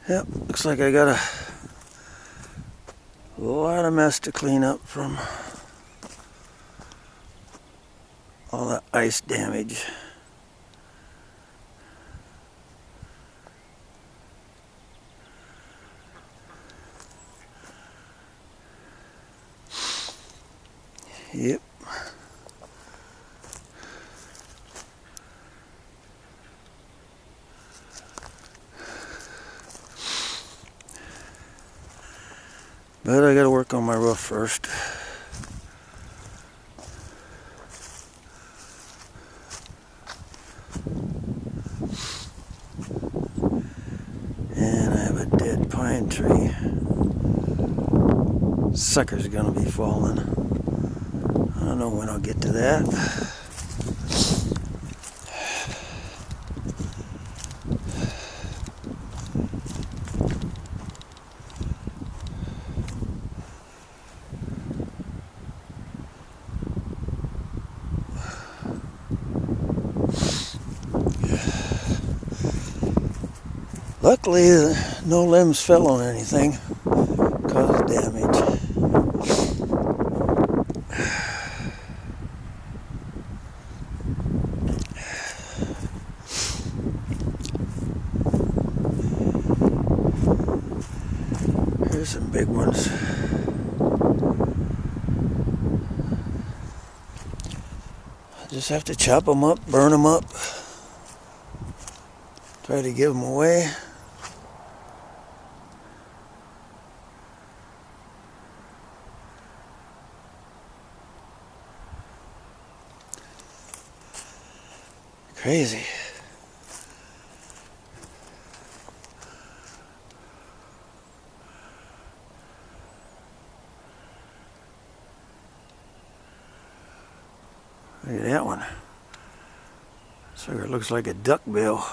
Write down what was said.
Yep, looks like I got a lot of mess to clean up from all that ice damage. Yep. But I gotta work on my roof first. And I have a dead pine tree. Sucker's gonna be falling. I don't know when I'll get to that. Luckily, no limbs fell on anything, caused damage. Here's some big ones. I just have to chop them up, burn them up, try to give them away. Crazy. Look at that one. Sucker looks like a duckbill.